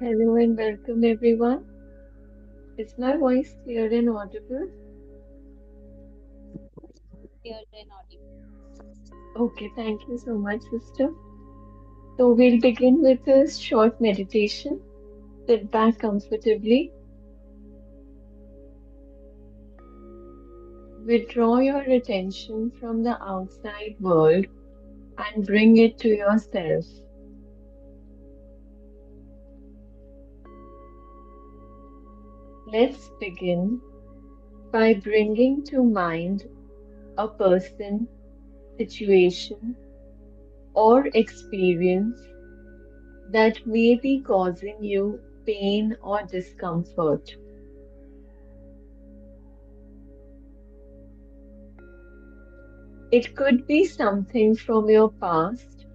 Hello and welcome everyone. Is my voice clear and audible? Clear and audible. Okay, thank you so much, sister. So we'll begin with a short meditation. Sit back comfortably. Withdraw your attention from the outside world and bring it to yourself. Let's begin by bringing to mind a person, situation, or experience that may be causing you pain or discomfort. It could be something from your past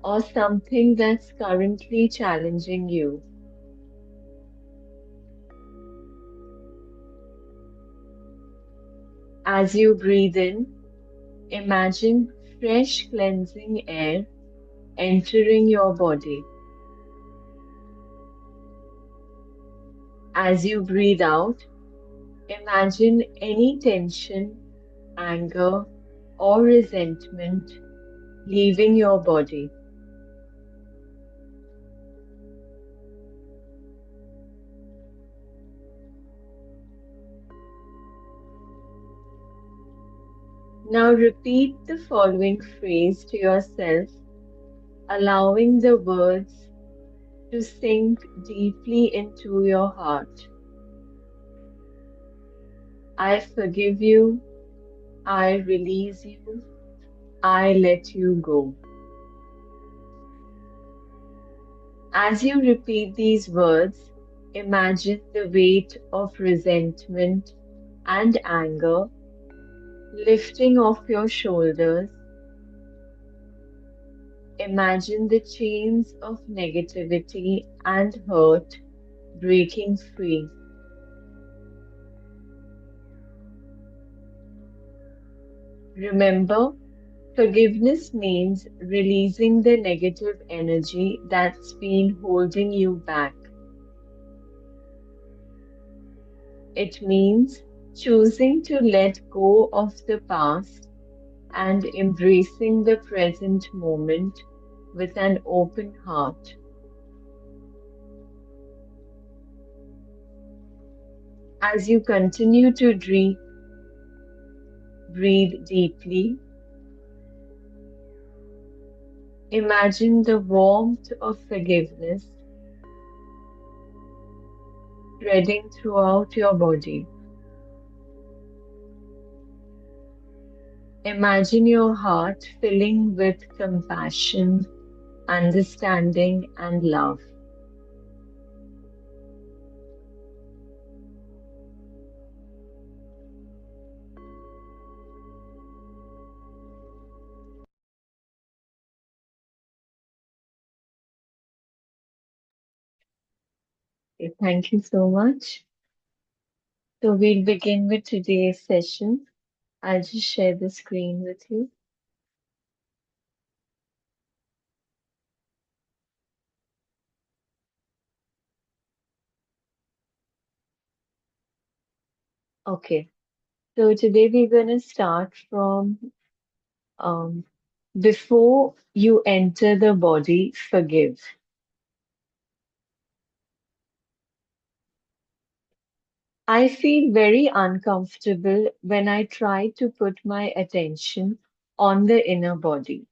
or something that's currently challenging you. As you breathe in, imagine fresh cleansing air entering your body. As you breathe out, imagine any tension, anger, or resentment leaving your body. Now repeat the following phrase to yourself, allowing the words to sink deeply into your heart. I forgive you, I release you, I let you go. As you repeat these words, imagine the weight of resentment and anger lifting off your shoulders. Imagine the chains of negativity and hurt breaking free. Remember, forgiveness means releasing the negative energy that's been holding you back. It means choosing to let go of the past and embracing the present moment with an open heart. As you continue to breathe deeply, imagine the warmth of forgiveness spreading throughout your body. Imagine your heart filling with compassion, understanding, and love. Okay, thank you so much. So we'll begin with today's session. I'll just share the screen with you. Okay, so today we're going to start from um, before you enter the body, forgive. I feel very uncomfortable when I try to put my attention on the inner body.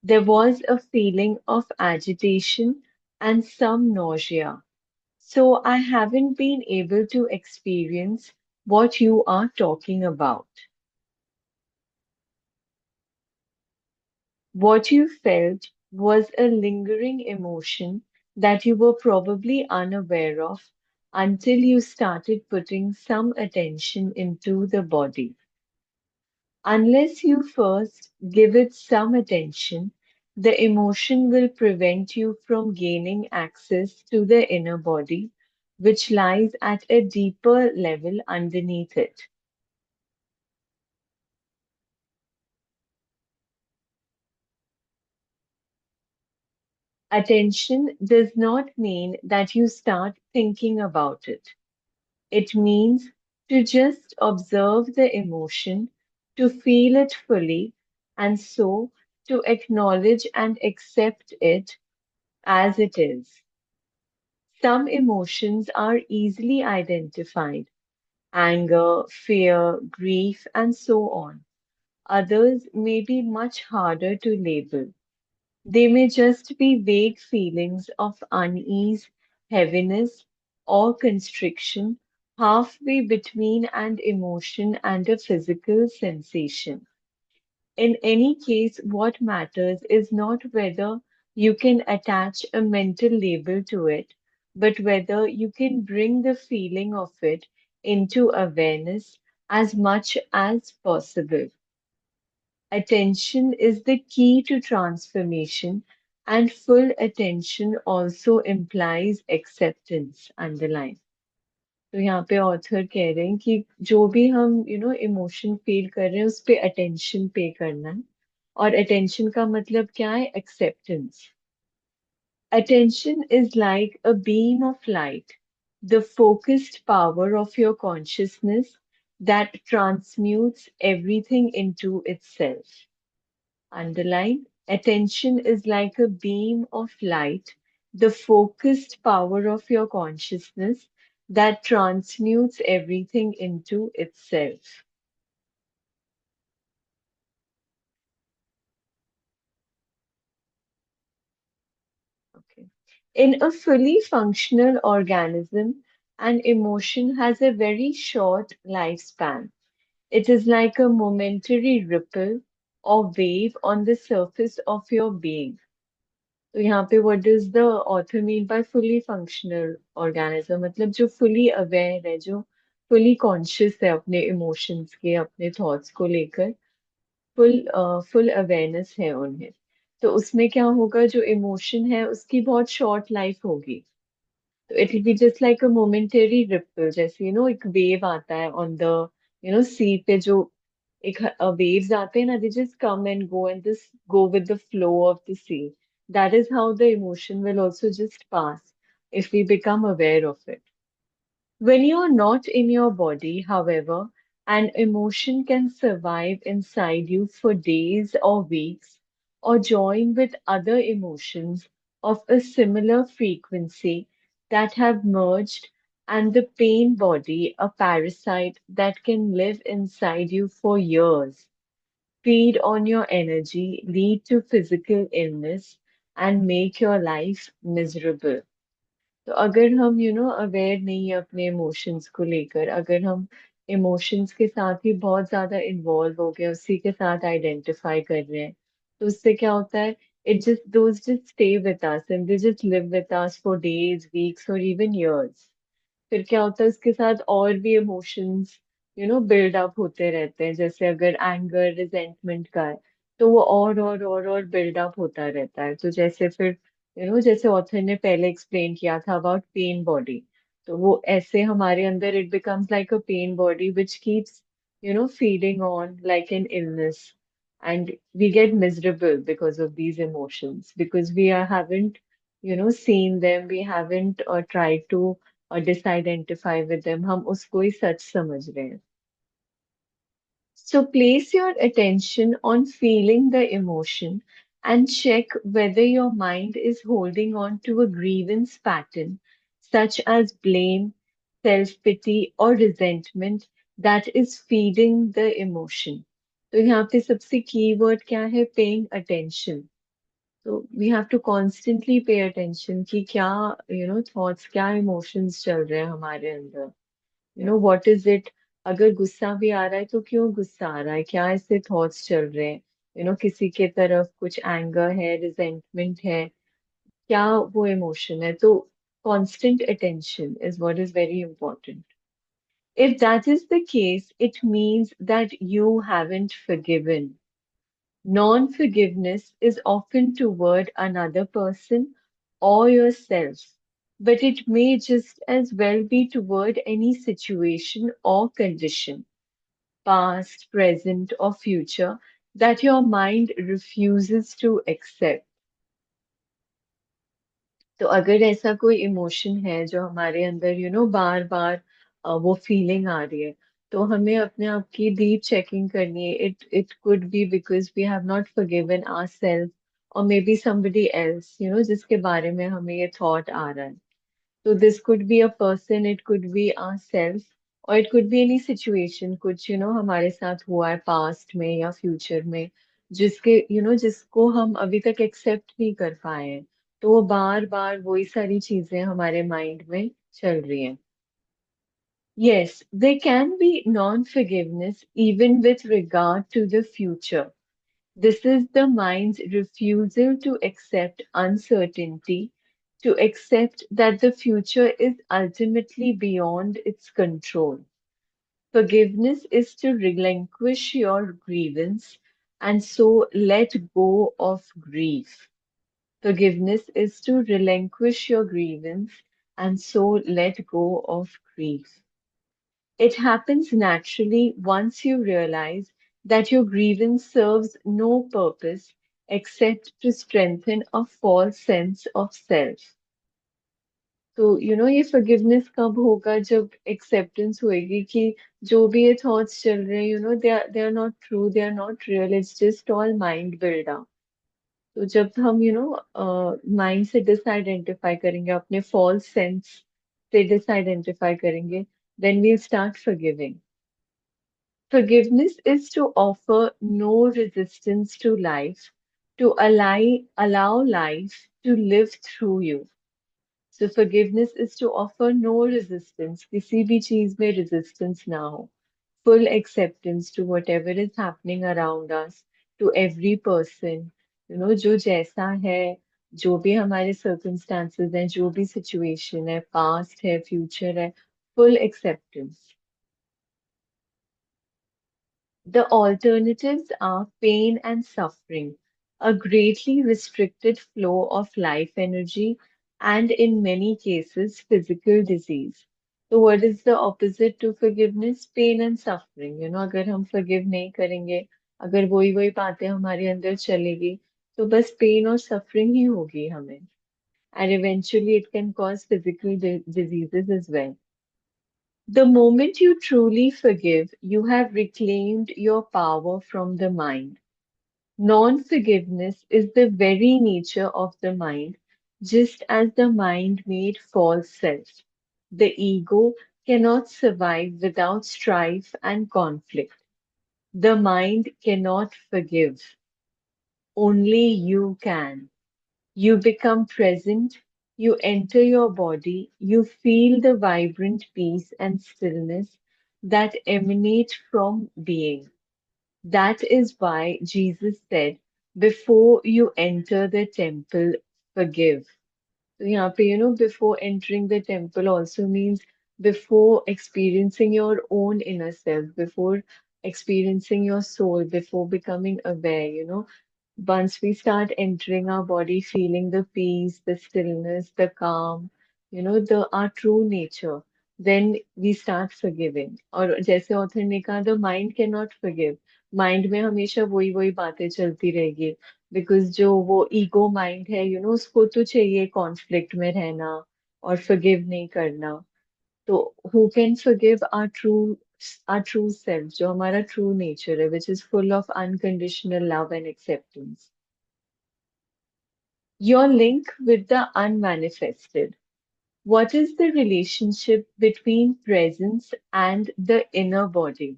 There was a feeling of agitation and some nausea. So I haven't been able to experience what you are talking about. What you felt was a lingering emotion that you were probably unaware of until you started putting some attention into the body. Unless you first give it some attention, the emotion will prevent you from gaining access to the inner body, which lies at a deeper level underneath it. Attention does not mean that you start thinking about it. It means to just observe the emotion, to feel it fully, and so to acknowledge and accept it as it is. Some emotions are easily identified: anger, fear, grief, and so on. Others may be much harder to label. They may just be vague feelings of unease, heaviness, or constriction, halfway between an emotion and a physical sensation. In any case, what matters is not whether you can attach a mental label to it, but whether you can bring the feeling of it into awareness as much as possible. Attention is the key to transformation, and full attention also implies acceptance, underline. तो यहाँ पे author कह रहे हैं कि जो भी हम इमोशन फील कर रहे हैं उस पे अटेंशन पे करना है और अटेंशन का मतलब क्या है acceptance attention is like a beam of light the focused power of your consciousness that transmutes everything into itself underline attention is like a beam of light the focused power of your consciousness that transmutes everything into itself. Okay. In a fully functional organism, an emotion has a very short lifespan. It is like a momentary ripple or wave on the surface of your being. तो यहाँ पे what does the author mean by fully functional organism? मतलब जो fully aware है, जो fully conscious है अपने emotions के, अपने thoughts को लेकर, full awareness है उन्हें. तो उसमें क्या होगा जो emotion है उसकी बहुत short life होगी. तो it will be just like a momentary ripple जैसे एक wave आता है on the sea पे जो एक waves आते हैं ना they just come and go and just go with the flow of the sea. That is how the emotion will also just pass if we become aware of it. When you are not in your body, however, an emotion can survive inside you for days or weeks, or join with other emotions of a similar frequency that have merged, and the pain body, a parasite that can live inside you for years, feed on your energy, lead to physical illness, and make your life miserable. तो अगर हम aware नहीं है अपने emotions को लेकर अगर हम इमोशंस के साथ ही बहुत ज्यादा इन्वॉल्व हो गए उसी के साथ आइडेंटिफाई कर रहे हैं तो उससे क्या होता है it just those just stay with us and they just live with us for days weeks और इवन इयर्स फिर क्या होता है उसके साथ और भी इमोशंस बिल्ड अप होते रहते हैं जैसे अगर एंगर रिजेंटमेंट का है तो वो और बिल्ड अप होता रहता है तो जैसे फिर जैसे ऑथर ने पहले एक्सप्लेन किया था अबाउट पेन बॉडी तो वो ऐसे हमारे अंदर it becomes like a pen body which keeps feeding on like an illness and we get miserable because of these emotions because we are haven't seen them we haven't tried to disidentify with them हम उसको ही सच समझ रहे हैं so place your attention on feeling the emotion and check whether your mind is holding on to a grievance pattern such as blame self-pity or resentment that is feeding the emotion तो यहाँ पे सबसे की word क्या है paying attention तो we have to constantly pay attention कि क्या thoughts क्या emotions चल रहे हैं हमारे अंदर what is it अगर गुस्सा भी आ रहा है तो क्यों गुस्सा आ रहा है क्या ऐसे थॉट्स चल रहे हैं किसी के तरफ कुछ एंगर है रिजेंटमेंट है क्या वो इमोशन है तो constant attention is what is very important if that is the case it means that you haven't forgiven. Non-forgiveness is often toward another person or yourself, but it may just as well be toward any situation or condition, past, present, or future, that your mind refuses to accept. तो अगर ऐसा कोई emotion है जो हमारे अंदर बार बार वो feeling आ रही है, तो हमें अपने आप की डीप चेकिंग करनी है. It could be because we have not forgiven ourself, और मे बी समबडी एल्स जिसके बारे में हमें ये थॉट आ रहा है. So this could be a person, it could be ourselves, or it could be any situation कुछ हमारे साथ हुआ है पास्ट में या फ्यूचर में, जिसके जिसको हम अभी तक एक्सेप्ट नहीं कर पाए हैं. तो वो बार बार वही सारी चीजें हमारे माइंड में चल रही हैं. Yes, there can be non-forgiveness even with regard to the future. This is the mind's refusal to accept uncertainty, to accept that the future is ultimately beyond its control. Forgiveness is to relinquish your grievance and so let go of grief. Forgiveness is to relinquish your grievance and so let go of grief. It happens naturally once you realize that your grievance serves no purpose except to strengthen a false sense of self. तो ये forgiveness कब होगा, जब acceptance होएगी कि जो भी ये thoughts चल रहे हैं they are not true, they are not real, it's just all mind build up. तो जब हम माइंड से डिसआइडेंटिफाई करेंगे, अपने false sense से डिसआइडेंटिफाई करेंगे, then we'll start forgiving. Forgiveness is to offer no resistance to life, to allow life to live through you. So forgiveness is to offer no resistance, किसी भी चीज में resistance ना हो. Full acceptance to whatever is happening around us, to every person, जो जैसा है, जो भी हमारे circumstances हैं, जो भी situation है, past है, future है, full acceptance. The alternatives are pain and suffering, a greatly restricted flow of life energy, and in many cases, physical disease. So, what is the opposite to forgiveness? Pain and suffering. अगर हम forgive नहीं करेंगे, अगर वही वही बातें हमारे अंदर चलेगी, तो बस pain और suffering ही होगी हमें. And eventually, it can cause physical diseases as well. The moment you truly forgive, you have reclaimed your power from the mind. Non forgiveness is the very nature of the mind, just as the mind made false self. The ego cannot survive without strife and conflict. The mind cannot forgive. Only you can. You become present, you enter your body, you feel the vibrant peace and stillness that emanate from being. That is why Jesus said, before you enter the temple, forgive. So यहाँ पे before entering the temple also means before experiencing your own inner self, before experiencing your soul, before becoming aware, once we start entering our body, feeling the peace, the stillness, the calm, our true nature, then we start forgiving. और जैसे author ने कहा, the mind cannot forgive. Mind में हमेशा वही वही बातें चलती रहेगी. बिकॉज जो वो ईगो माइंड है उसको तो चाहिए कॉन्फ्लिक्ट में रहना और फॉरगिव नहीं करना. तो who can forgive our true self, जो हमारा ट्रू नेचर है, which is full of unconditional love and acceptance. Your link with the unmanifested. What is the relationship between presence and the inner body?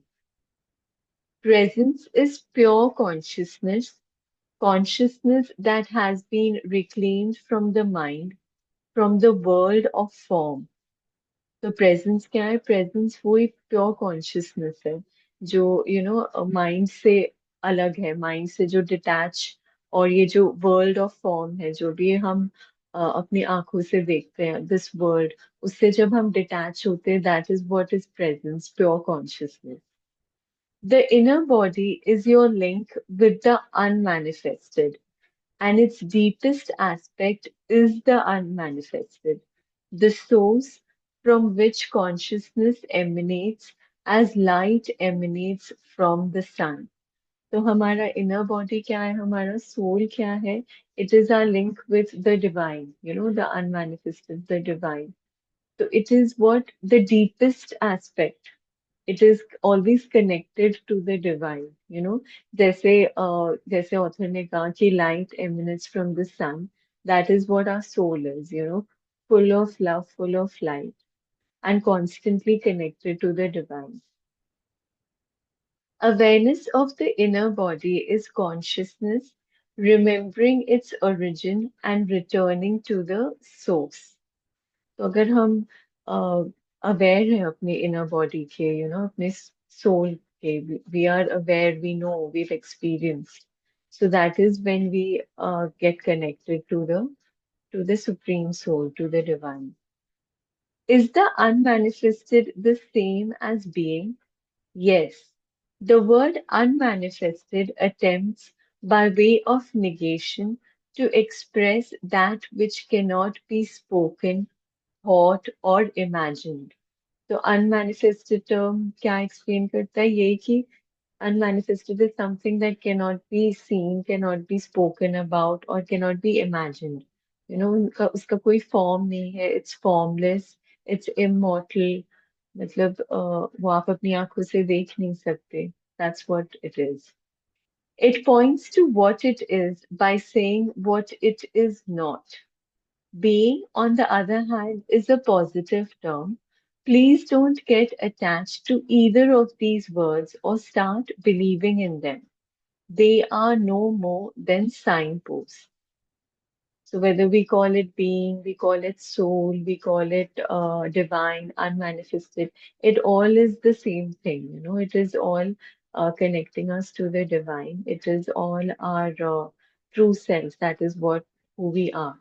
Presence is pure consciousness, consciousness that has been reclaimed from the mind, from the world of form. तो presence क्या है? Presence वो एक pure consciousness है जो mind से अलग है, माइंड से जो डिटैच. और ये जो वर्ल्ड ऑफ फॉर्म है, जो भी हम अपनी आंखों से देखते हैं, दिस वर्ल्ड, उससे जब हम डिटैच होते हैं, that is what is presence, pure consciousness. The inner body is your link with the unmanifested, and its deepest aspect is the unmanifested, the source from which consciousness emanates as light emanates from the sun. तो हमारा inner body क्या है, हमारा soul क्या है? It is our link with the divine, the unmanifested, the divine. So it is what the deepest aspect. It is always connected to the divine. जैसे author ने कहा कि light emanates from the sun. That is what our soul is, full of love, full of light, and constantly connected to the divine. Awareness of the inner body is consciousness, remembering its origin and returning to the source. तो अगर हम aware हैं अपने inner body के, अपने soul के, we are aware, we know, we've experienced, so that is when we get connected to the supreme soul, to the divine. Is the unmanifested the same as being? Yes. The word unmanifested attempts, by way of negation, to express that which cannot be spoken, thought or imagined. तो unmanifested term क्या explain करता है? ये कि unmanifested is something that cannot be seen, cannot be spoken about, or cannot be imagined. उसका कोई form नहीं है, it's formless, it's immortal. मतलब वो आप अपनी आंखों से देख नहीं सकते. That's what it is. It points to what it is by saying what it is not. Being, on the other hand, is a positive term. Please don't get attached to either of these words or start believing in them. They are no more than signposts. So, whether we call it being, we call it soul, we call it divine, unmanifested, it all is the same thing. It is all connecting us to the divine. It is all our true self. That is what who we are.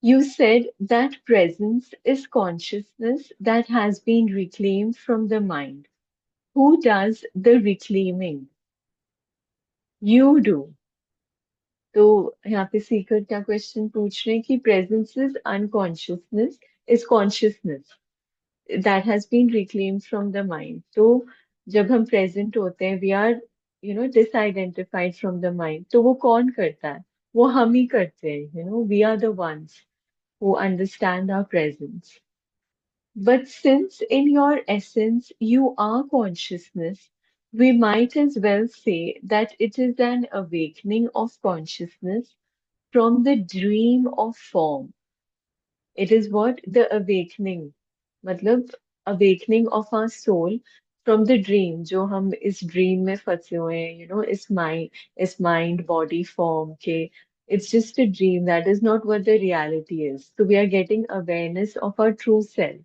You said that presence is consciousness that has been reclaimed from the mind. Who does the reclaiming? You do. तो यहाँ पे सीकर क्या question पूछ रहे हैं कि presence is unconsciousness, is consciousness that has been reclaimed from the mind. तो जब हम present होते हैं, we are, disidentified from the mind. तो वो कौन करता है? वो हम ही करते हैं. We are the ones who understand our presence. But since in your essence you are consciousness, we might as well say that it is an awakening of consciousness from the dream of form. It is what? The awakening. मतलब awakening of our soul from the dream, जो हम इस dream में फंसे हुए हैं, इस mind, body, form के. It's just a dream. That is not what the reality is. So we are getting awareness of our true self.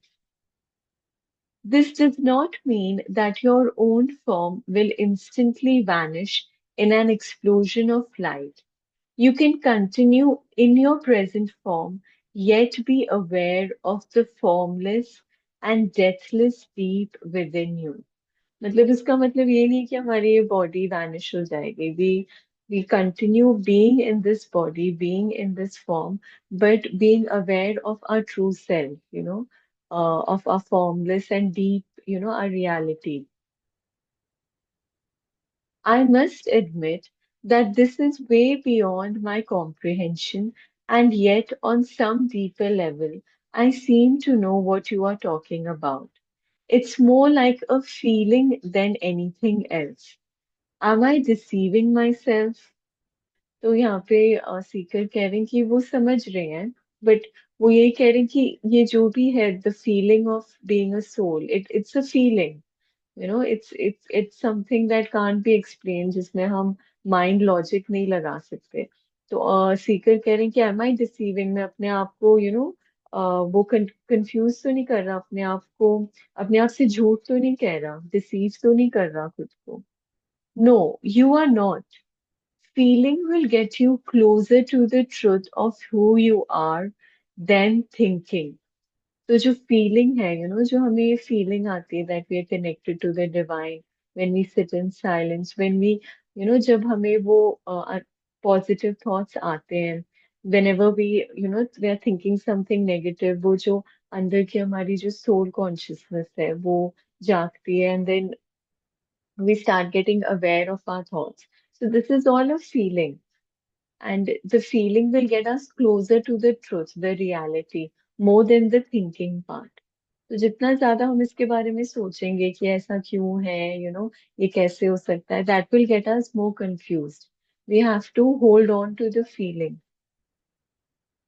This does not mean that your own form will instantly vanish in an explosion of light. You can continue in your present form, yet be aware of the formless and deathless deep within you. मतलब इसका मतलब ये नहीं कि हमारी ये body vanish हो जाएगी. We continue being in this body, being in this form, but being aware of our true self, of our formless and deep, our reality. I must admit that this is way beyond my comprehension, and yet, on some deeper level, I seem to know what you are talking about. It's more like a feeling than anything else. Am I deceiving myself? तो यहाँ पे सीकर कह रहे हैं कि वो समझ रहे हैं, बट वो यही कह रहे हैं कि ये जो भी है, the feeling of being a soul, it's a feeling. It's something that can't be explained, जिसमें हम माइंड लॉजिक नहीं लगा सकते. तो सीकर कह रहे हैं कि एम आई डिसीविंग, मैं अपने आप को वो कंफ्यूज तो नहीं कर रहा अपने आप को, अपने आप से झूठ तो नहीं कह रहा, डिसीव तो नहीं कर रहा खुद को. No, you are not. Feeling will get you closer to the truth of who you are than thinking. तो जो फीलिंग है, जो हमें ये फीलिंग आती है that we are connected to the divine, when we sit in silence, when we, जब हमें वो पॉजिटिव थॉट्स आते हैं, whenever we are thinking something negative, वो जो अंदर की हमारी जो सोल कॉन्शियसनेस है वो जागती है, and then We start getting aware of our thoughts. So this is all a feeling, and the feeling will get us closer to the truth, the reality, more than the thinking part. तो जितना ज्यादा हम इसके बारे में सोचेंगे कि ऐसा क्यों है, ये कैसे हो सकता है, that will get us more confused. We have to hold on to the feeling.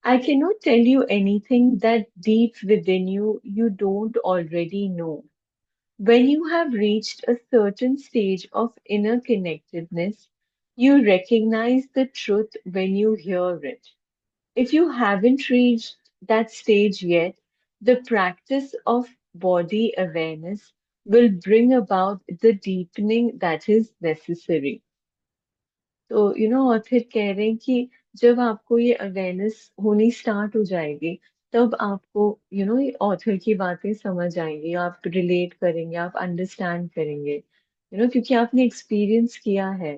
I cannot tell you anything that deep within you don't already know. When you have reached a certain stage of inner connectedness, you recognize the truth when you hear it. If you haven't reached that stage yet, the practice of body awareness will bring about the deepening that is necessary. तो author कह रहे हैं कि जब आपको ये awareness होनी start हो जाएगी, तब आपको ये ऑथर की बातें समझ आएंगी, आप रिलेट करेंगे, आप अंडरस्टैंड करेंगे, क्योंकि आपने एक्सपीरियंस किया है,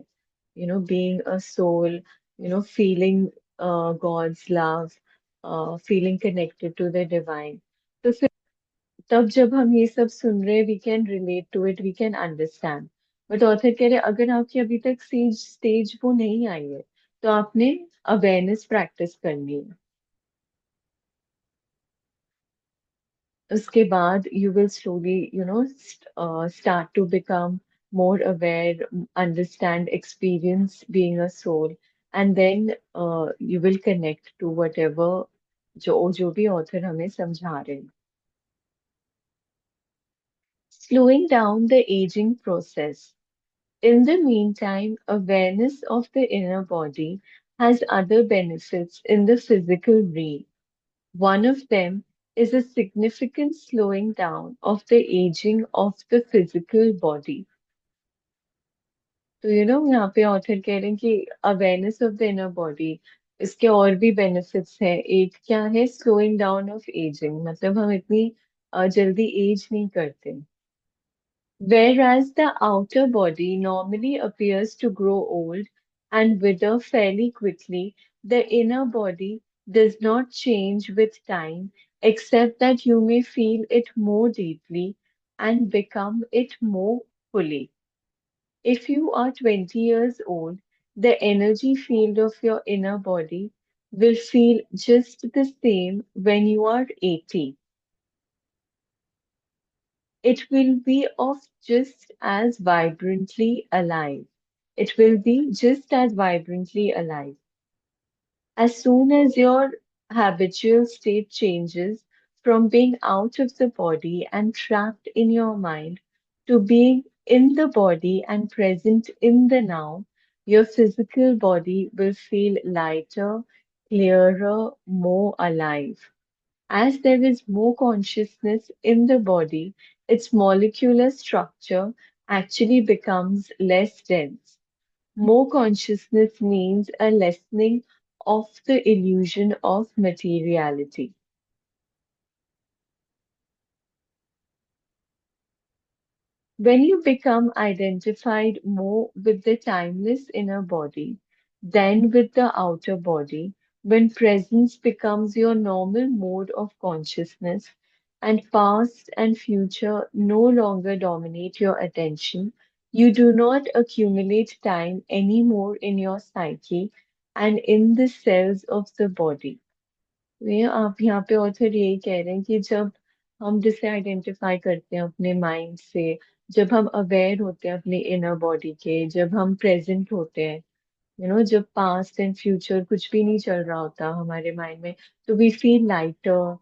being a soul, feeling God's love, feeling connected to the divine. तो फिर तब जब हम ये सब सुन रहे हैं, we can relate to it, we can understand. But author कह रहे अगर आपकी अभी तक स्टेज स्टेज वो नहीं आई है, तो आपने अवेयरनेस प्रैक्टिस करनी है. उसके बाद you will slowly start to become more aware, understand, experience being a soul, and then you will connect to whatever जो भी ऑथर हमें समझा रहे हैं. Slowing down the aging process. In the meantime, awareness of the inner body has other benefits in the physical realm. One of them is a significant slowing down of the aging of the physical body. तो यहाँ पे author कह रहे हैं कि awareness of the inner body, इसके और भी बेनिफिट्स हैं. एक क्या है, स्लोइंग डाउन ऑफ एजिंग, मतलब हम इतनी जल्दी एज नहीं करते. Whereas the outer body normally appears to grow old and wither fairly quickly, the inner body does not change with time, except that you may feel it more deeply and become it more fully. If you are 20 years old, the energy field of your inner body will feel just the same when you are 80. It will be of just as vibrantly alive. It will be just as vibrantly alive. As soon as your habitual state changes from being out of the body and trapped in your mind to being in the body and present in the now, your physical body will feel lighter, clearer, more alive. As there is more consciousness in the body, its molecular structure actually becomes less dense. More consciousness means a lessening of the illusion of materiality. When you become identified more with the timeless inner body than with the outer body, when presence becomes your normal mode of consciousness and past and future no longer dominate your attention, you do not accumulate time anymore in your psyche and in the cells of the body. ये आप यहाँ पे author यही कह रहे हैं कि जब हम जिसे आइडेंटिफाई करते हैं अपने माइंड से, जब हम अवेयर होते हैं अपने इनर बॉडी के, जब हम प्रेजेंट होते हैं, जब पास्ट एंड फ्यूचर कुछ भी नहीं चल रहा होता हमारे माइंड में, तो we feel lighter,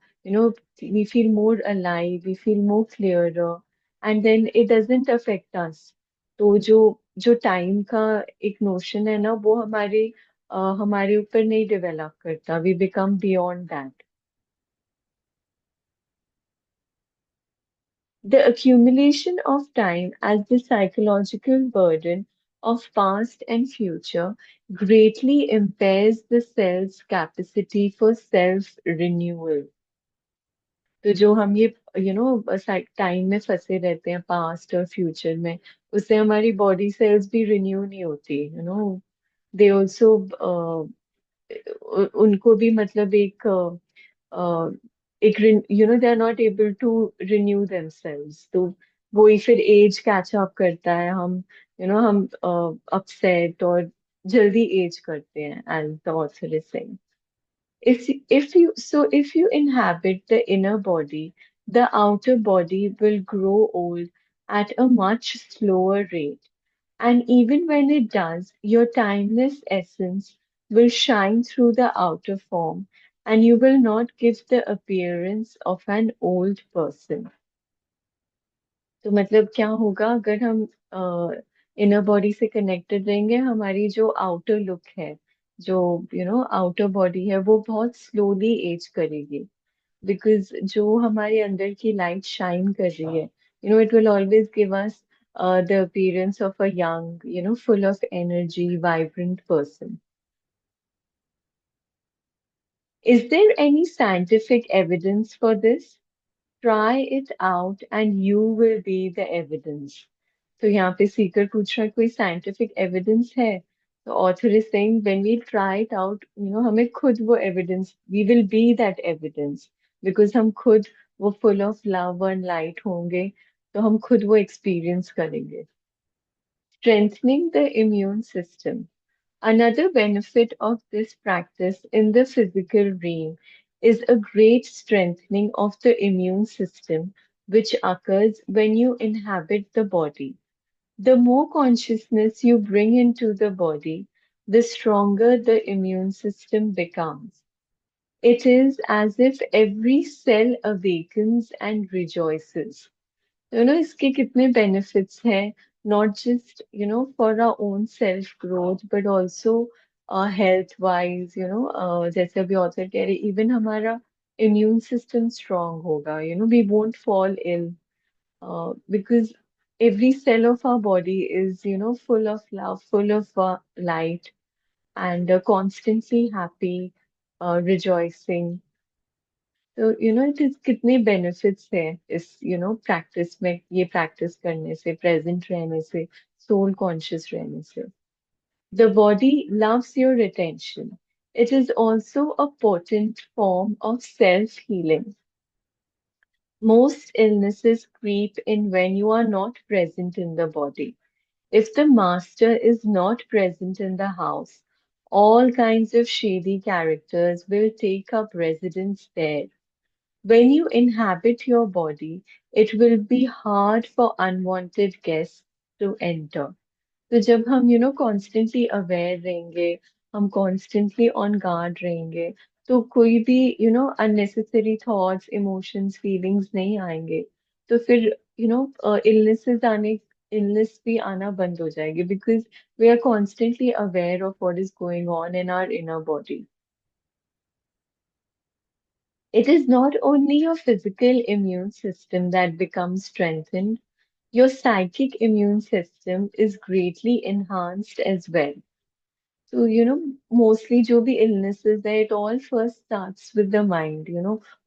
we feel more alive, we feel more clearer, and then it doesn't affect us. तो जो जो टाइम का एक नोशन है ना, वो हमारे ऊपर नहीं डेवलप करता. We become beyond that. The accumulation of time as the psychological burden of past and future greatly impairs the cell's capacity for self-renewal. तो जो हम ये टाइम में फंसे रहते हैं पास्ट और फ्यूचर में, उससे हमारी बॉडी सेल्स भी रिन्यू नहीं होती. दे ऑल्सो उनको भी मतलब एक they are not able to renew themselves. तो वो ही फिर एज कैच अप करता है, हम हम अपसेट और जल्दी एज करते हैं, as the author is saying. If you inhabit the inner body, the outer body will grow old at a much slower rate. And even when it does, your timeless essence will shine through the outer form, and you will not give the appearance of an old person. तो मतलब क्या होगा अगर हम inner body से connected रहेंगे, हमारी जो आउटर लुक है, जो आउटर बॉडी है, वो बहुत स्लोली एज करेगी. बिकॉज जो हमारे अंदर की लाइट शाइन कर रही है, it will always give us the appearance of a young, full of energy, vibrant person. Is there any scientific evidence for this? Try it out and you will be the evidence. तो यहाँ पे सीकर पूछ रहा है कोई scientific evidence है. तो author is saying when we try it out, हमें खुद वो evidence, we will be that evidence. Because हम खुद वो full of love and light होंगे, तो हम खुद वो एक्सपीरियंस करेंगे. Strengthening the immune system. Another benefit of this practice in the physical realm is a great strengthening of the immune system, which occurs when you inhabit the body. The more consciousness you bring into the body, the stronger the immune system becomes. It is as if every cell awakens and rejoices. इसके कितने benefits हैं, not just, for our own self growth, but also health wise, जैसे अभी author कह रहे, even हमारा immune system strong होगा, we won't fall ill, because every cell of our body is, full of love, full of light, and constantly happy, rejoicing. तो it is कितने benefits हैं इस प्रैक्टिस में, ये प्रैक्टिस करने से, प्रेजेंट रहने से, सोल कॉन्शियस रहने से. The body loves your attention. It is also a potent form of self healing. Most illnesses creep in when you are not present in the body. If the master is not present in the house, all kinds of shady characters will take up residence there. When you inhabit your body, it will be hard for unwanted guests to enter. तो जब हम constantly aware रहेंगे, हम constantly on guard रहेंगे, तो कोई भी unnecessary thoughts, emotions, feelings नहीं आएंगे. तो फिर इलनेस भी आना बंद हो जाएगी, because we are constantly aware of what is going on in our inner body. It is not only your physical immune system that becomes strengthened, your psychic immune system is greatly enhanced as well. So, mostly जो भी illnesses है, it all first starts with the mind,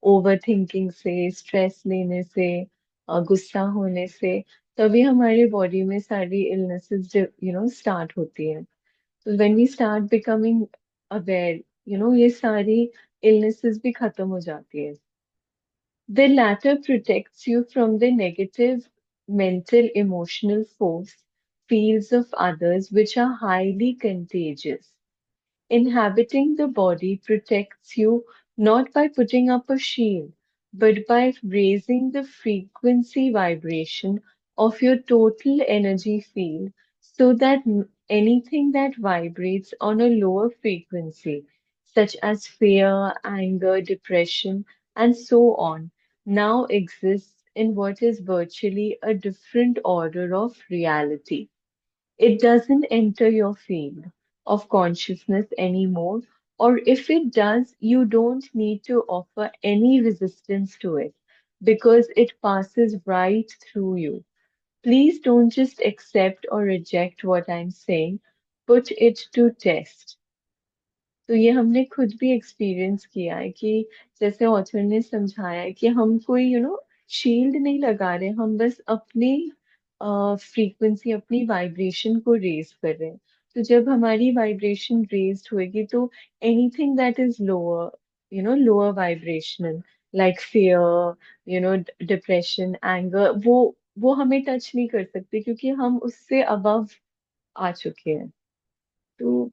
overthinking से, stress लेने से, गुस्सा होने से, तभी हमारे body में सारी illnesses, start होती हैं. So when we start becoming aware, ये सारी illnesses भी खत्म हो जाती है. The latter protects you from the negative mental emotional force fields of others which are highly contagious. Inhabiting the body protects you not by putting up a shield, but by raising the frequency vibration of your total energy field so that anything that vibrates on a lower frequency, such as fear, anger, depression, and so on, now exists in what is virtually a different order of reality. It doesn't enter your field of consciousness anymore, or if it does, you don't need to offer any resistance to it because it passes right through you. Please don't just accept or reject what I'm saying, put it to test. तो ये हमने खुद भी experience किया है कि जैसे author ने समझाया है कि हम कोई शील्ड नहीं लगा रहे, हम बस अपनी फ्रीक्वेंसी, अपनी वाइब्रेशन को रेज कर रहे हैं. तो जब हमारी वाइब्रेशन रेज्ड होएगी, तो anything that is lower, lower vibrational, like fear, depression, anger, वो वो हमें टच नहीं कर सकते क्योंकि हम उससे अबव आ चुके हैं। तो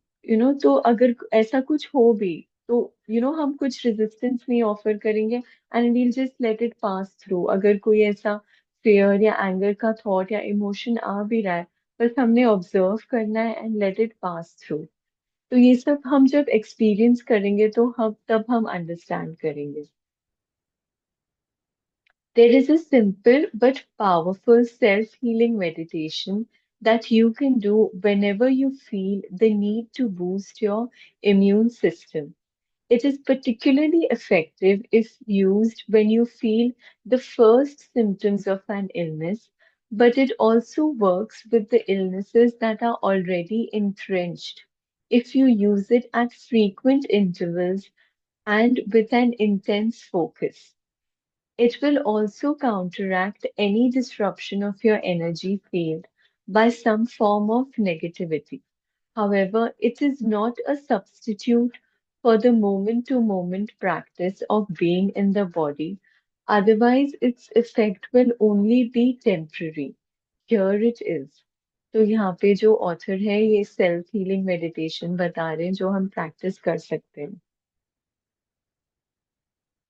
तो अगर ऐसा कुछ हो भी, तो हम कुछ रेजिस्टेंस नहीं ऑफर करेंगे, and we'll just let it pass through. अगर कोई ऐसा फेयर या एंगर का थॉट या इमोशन आ भी रहा है, बस हमने ऑब्जर्व करना है and let it pass through. तो ये सब हम जब एक्सपीरियंस करेंगे तो हम तब हम अंडरस्टैंड करेंगे। There is a simple but powerful self-healing meditation that you can do whenever you feel the need to boost your immune system. It is particularly effective if used when you feel the first symptoms of an illness, but it also works with the illnesses that are already entrenched if you use it at frequent intervals and with an intense focus. It will also counteract any disruption of your energy field by some form of negativity. However, it is not a substitute for the moment to moment practice of being in the body. Otherwise, its effect will only be temporary. Here it is. तो यहाँ पे जो author है ये self healing meditation बता रहे हैं जो हम प्रैक्टिस कर सकते हैं।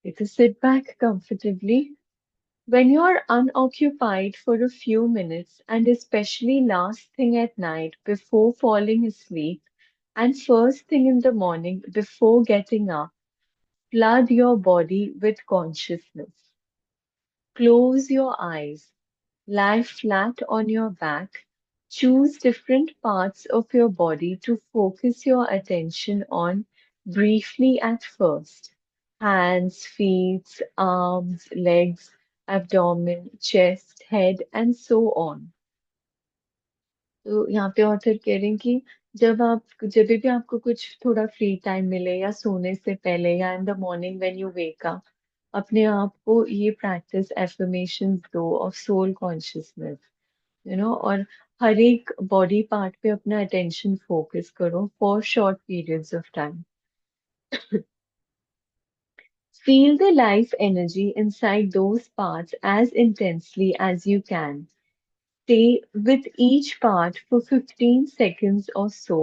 Take a sit back comfortably. When you're unoccupied for a few minutes, and especially last thing at night before falling asleep, and first thing in the morning before getting up, flood your body with consciousness. Close your eyes, lie flat on your back, choose different parts of your body to focus your attention on briefly at first. Hands, feet, arms, legs, abdomen, chest, head, and so on. तो यहाँ पे author कह रहे हैं कि जब भी आपको कुछ थोड़ा फ्री टाइम मिले या सोने से पहले या in the morning when you wake up, अपने आप को ये प्रैक्टिस एफर्मेशंस दो ऑफ सोल कॉन्शियसनेस, और हर एक बॉडी पार्ट पे अपना अटेंशन फोकस करो for short periods of time. Feel the life energy inside those parts as intensely as you can. Stay with each part for 15 seconds or so,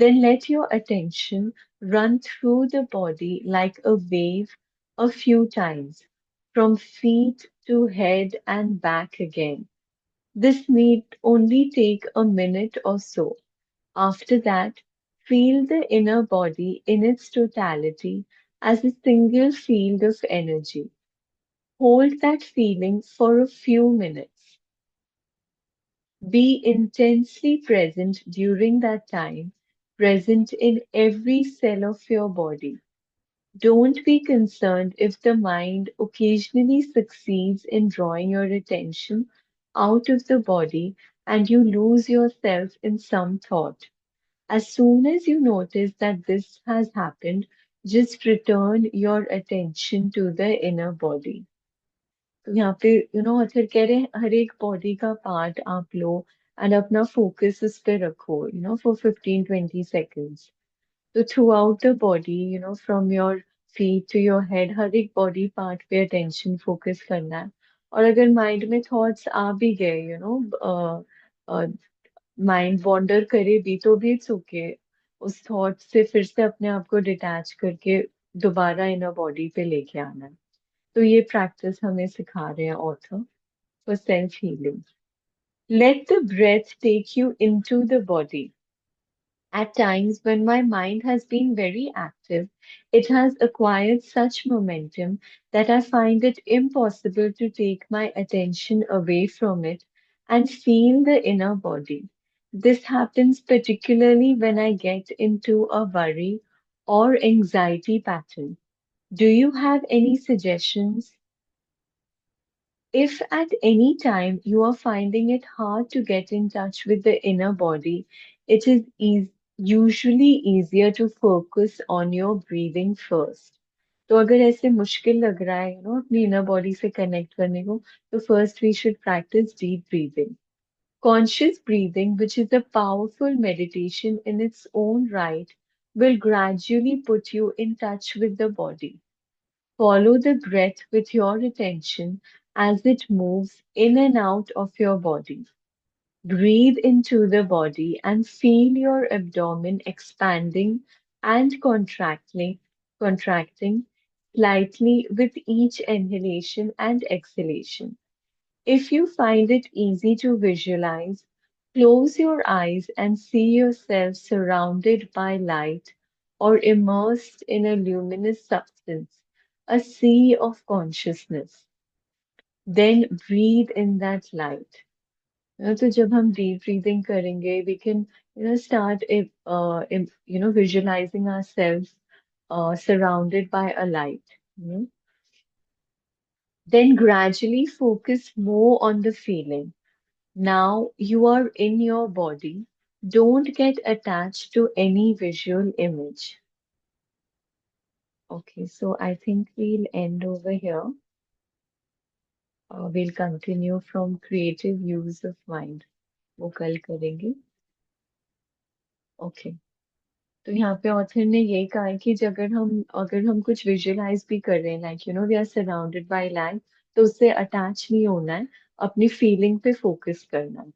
then let your attention run through the body like a wave a few times, from feet to head and back again. This need only take a minute or so. After that, feel the inner body in its totality as a single field of energy. Hold that feeling for a few minutes. Be intensely present during that time, present in every cell of your body. Don't be concerned if the mind occasionally succeeds in drawing your attention out of the body and you lose yourself in some thought. As soon as you notice that this has happened, just return your attention to the inner body. तो यहाँ पे author कह रहे हैं हर एक body का part आप लो and अपना फोकस उस पे रखो फॉर 15-20 seconds. तो throughout the body from your feet to your head हर एक बॉडी पार्ट पे अटेंशन फोकस करना है। और अगर माइंड में थॉट्स आ भी गए माइंड वॉन्डर करे भी तो भी इट्स ओके। उस थॉट से फिर से अपने आप को डिटैच करके दोबारा इन बॉडी पे लेके आना है। तो ये प्रैक्टिस हमें सिखा रहे हैं author for self healing. Let the breath take you into the body. At times, when my mind has been very active, it has acquired such momentum that I find it impossible to take my attention away from it and feel the inner body. This happens particularly when I get into a worry or anxiety pattern. Do you have any suggestions? If at any time you are finding it hard to get in touch with the inner body, it is usually easier to focus on your breathing first. तो अगर ऐसे मुश्किल लग रहा है अपनी inner body से connect करने को, तो first we should practise deep breathing. Conscious breathing, which is a powerful meditation in its own right, will gradually put you in touch with the body. Follow the breath with your attention as it moves in and out of your body. Breathe into the body and feel your abdomen expanding and contracting slightly with each inhalation and exhalation. If you find it easy to visualize, close your eyes and see yourself surrounded by light or immersed in a luminous substance, a sea of consciousness. Then breathe in that light. तो जब हम deep breathing करेंगे, we can, start visualizing ourselves surrounded by a light. You know. Then gradually focus more on the feeling. Now you are in your body. Don't get attached to any visual image. Okay, so I think we'll end over here. We'll continue from creative use of mind. वो कल करेंगे. Okay. तो यहाँ पे author ने ये कहा है कि अगर हम कुछ विजुअलाइज भी कर रहे हैं like we are surrounded by light तो उससे अटैच नहीं होना है अपनी फीलिंग पे फोकस करना है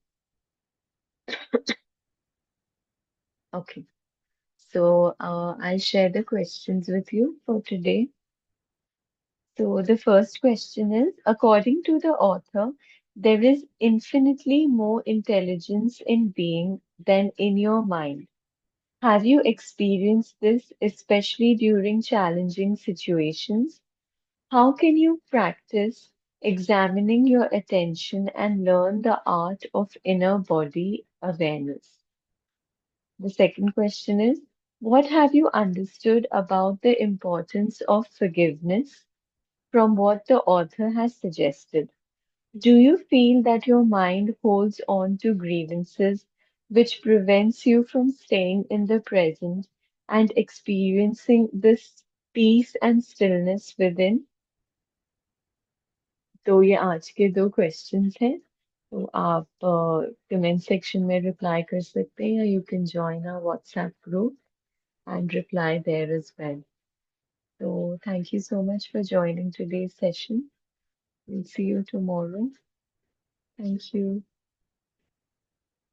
okay so I share the questions with you for today so the first question is according to the author there is infinitely more intelligence in being than in your mind. Have you experienced this, especially during challenging situations? How can you practice examining your attention and learn the art of inner body awareness? The second question is, what have you understood about the importance of forgiveness from what the author has suggested? Do you feel that your mind holds on to grievances which prevents you from staying in the present and experiencing this peace and stillness within? तो ये आज के दो questions हैं तो आप comment section में reply कर सकते हैं या you can join our WhatsApp group and reply there as well so thank you so much for joining today's session. We'll see you tomorrow. Thank you.